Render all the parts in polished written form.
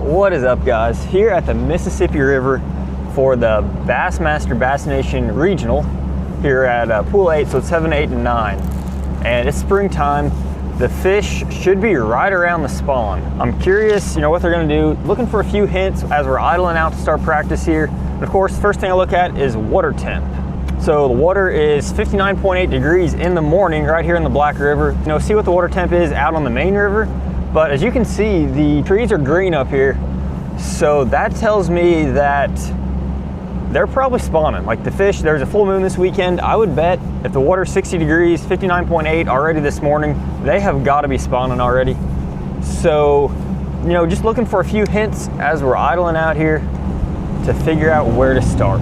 What is up, guys? Here at the Mississippi River for the Bassmaster Bass Nation Regional here at Pool 8, so it's 7, 8, and 9. And it's springtime. The fish should be right around the spawn. I'm curious, what they're gonna do. Looking for a few hints as we're idling out to start practice here. And of course, first thing I look at is water temp. So the water is 59.8 degrees in the morning right here in the Black River. See what the water temp is out on the main river. But as you can see, the trees are green up here. So that tells me that they're probably spawning. Like the fish, there's a full moon this weekend. I would bet if the water's 60 degrees, 59.8 already this morning, they have got to be spawning already. So, just looking for a few hints as we're idling out here to figure out where to start.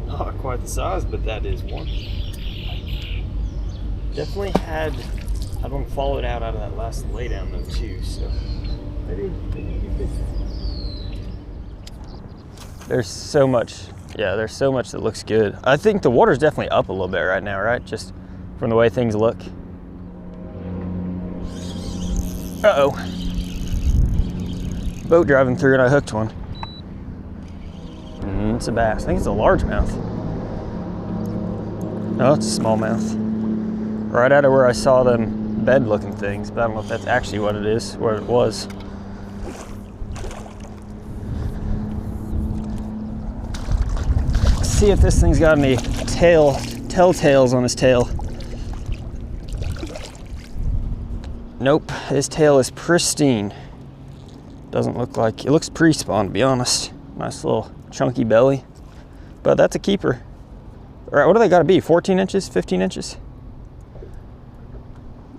Not quite the size, but that is one. Definitely had, I don't follow it out of that last laydown though too, so maybe there's so much, there's so much that looks good. I think the water's definitely up a little bit right now, right? Just from the way things look. Uh-oh. Boat driving through and I hooked one. It's a bass. I think it's a largemouth. No, it's a smallmouth. Right out of where I saw them bed looking things, but I don't know if that's actually what it is, where it was. Let's see if this thing's got any telltales on his tail. Nope, his tail is pristine. Doesn't look like, it looks pre-spawn, to be honest. Nice little chunky belly, but that's a keeper. All right, what do they got to be? 14 inches, 15 inches?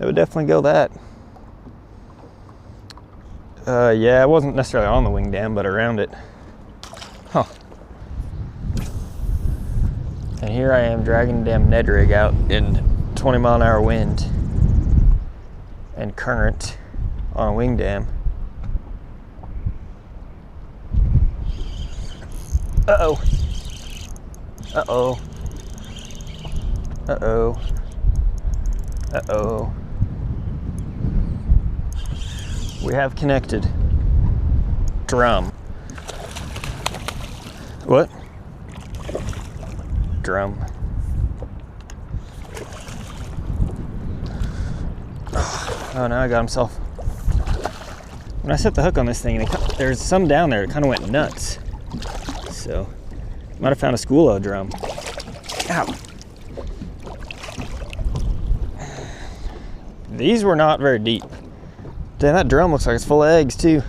It would definitely go that. Yeah, it wasn't necessarily on the wing dam, but around it. Huh. And here I am dragging the damn Ned rig out in 20-mile-an-hour wind and current on a wing dam. Uh-oh. Uh-oh. Uh-oh. Uh-oh. We have connected. Drum. What? Drum. Oh, now I got himself. When I set the hook on this thing, there's some down there that kind of went nuts. So, might have found a school drum. Ow. These were not very deep. Damn, that drum looks like it's full of eggs too.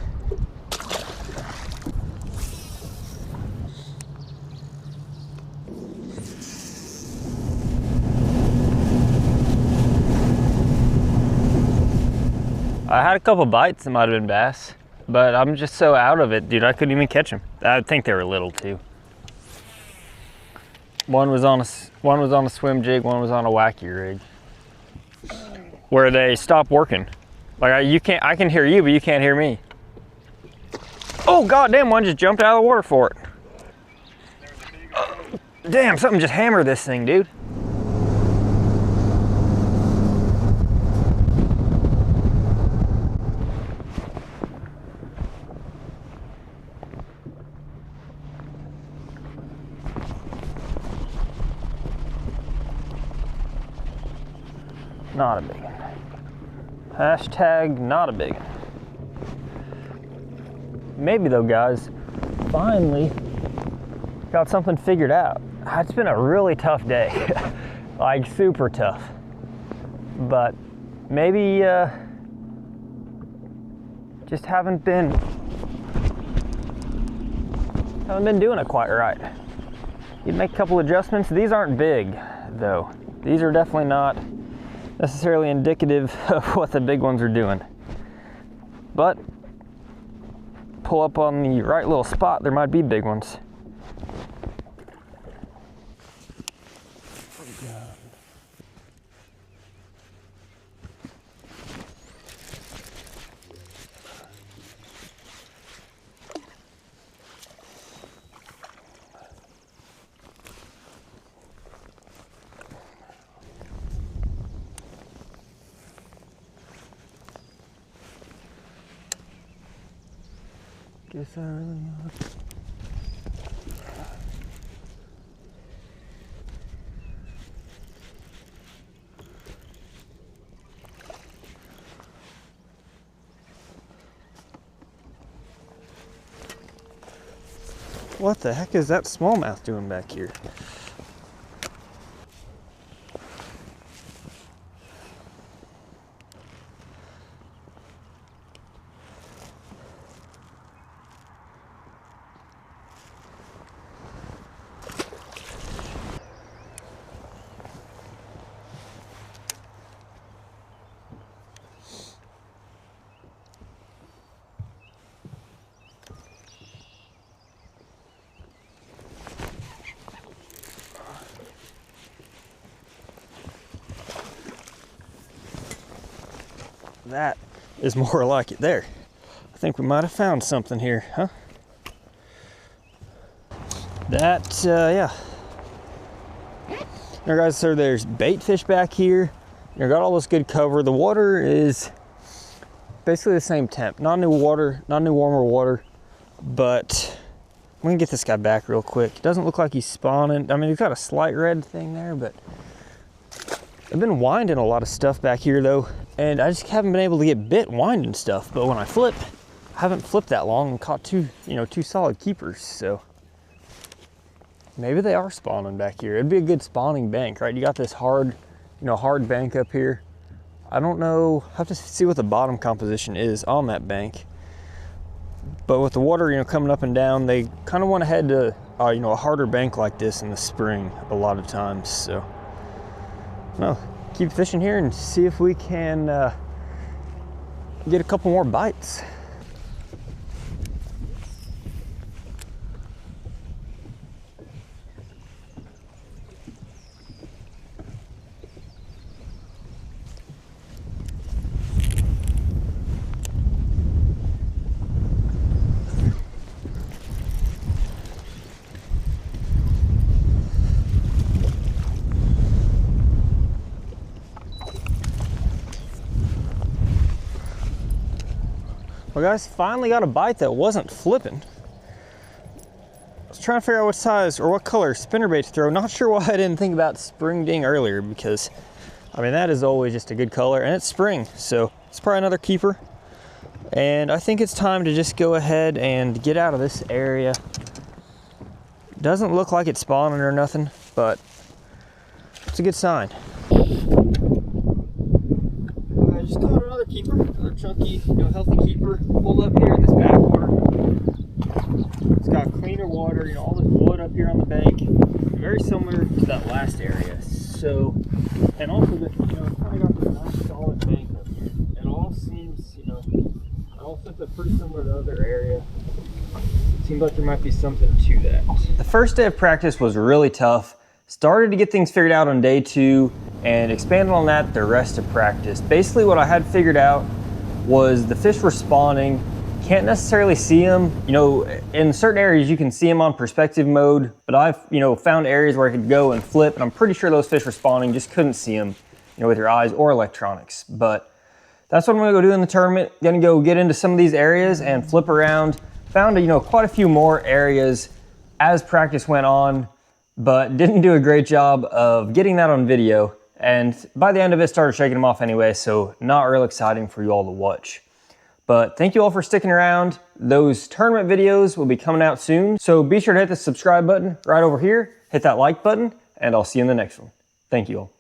I had a couple bites that might have been bass, but I'm just so out of it, dude, I couldn't even catch them. I think they were little too. One was on a swim jig, one was on a wacky rig, where they stop working. Like I can hear you, but you can't hear me. Oh goddamn! One just jumped out of the water for it. Damn! Something just hammered this thing, dude. Not a big one. Hashtag not a big one. Maybe though, guys, finally got something figured out. It's been a really tough day. Like super tough. But maybe just haven't been doing it quite right. You'd make a couple adjustments. These aren't big though. These are definitely not necessarily indicative of what the big ones are doing. But pull up on the right little spot, there might be big ones. Guess I really ought. What the heck is that smallmouth doing back here? That is more like it there. I think we might have found something here, huh? That, yeah. Now guys, so there's bait fish back here. You got all this good cover. The water is basically the same temp. Not new water, not new warmer water, but I'm gonna get this guy back real quick. It doesn't look like he's spawning. I mean, he's got a slight red thing there, but I've been winding a lot of stuff back here though, and I just haven't been able to get bit winding stuff. But when I flip, I haven't flipped that long and caught two solid keepers. So maybe they are spawning back here. It'd be a good spawning bank, right? You got this hard, hard bank up here. I don't know, I have to see what the bottom composition is on that bank. But with the water, coming up and down, they kind of want to head to, a harder bank like this in the spring a lot of times. So, no, keep fishing here and see if we can get a couple more bites. Well guys, finally got a bite that wasn't flipping. I was trying to figure out what size or what color spinnerbait to throw. Not sure why I didn't think about spring ding earlier, because I mean, that is always just a good color, and it's spring, so it's probably another keeper. And I think it's time to just go ahead and get out of this area. Doesn't look like it's spawning or nothing, but it's a good sign. I just caught another keeper, another chunky, healthy keeper. Pulled up here in this backwater. It's got cleaner water, all this wood up here on the bank. Very similar to that last area. So, and also the, it's kind of got this nice solid bank up here. It all seems, it all seems pretty similar to other area. Seems like there might be something to that. The first day of practice was really tough. Started to get things figured out on day 2 and expanded on that the rest of practice. Basically what I had figured out was the fish were spawning. Can't necessarily see them. In certain areas you can see them on perspective mode, but I've found areas where I could go and flip, and I'm pretty sure those fish were spawning, just couldn't see them with your eyes or electronics. But that's what I'm gonna go do in the tournament. Gonna go get into some of these areas and flip around. Found quite a few more areas as practice went on, but didn't do a great job of getting that on video. And by the end of it, started shaking them off anyway, so not real exciting for you all to watch. But thank you all for sticking around. Those tournament videos will be coming out soon, so be sure to hit the subscribe button right over here, hit that like button, and I'll see you in the next one. Thank you all.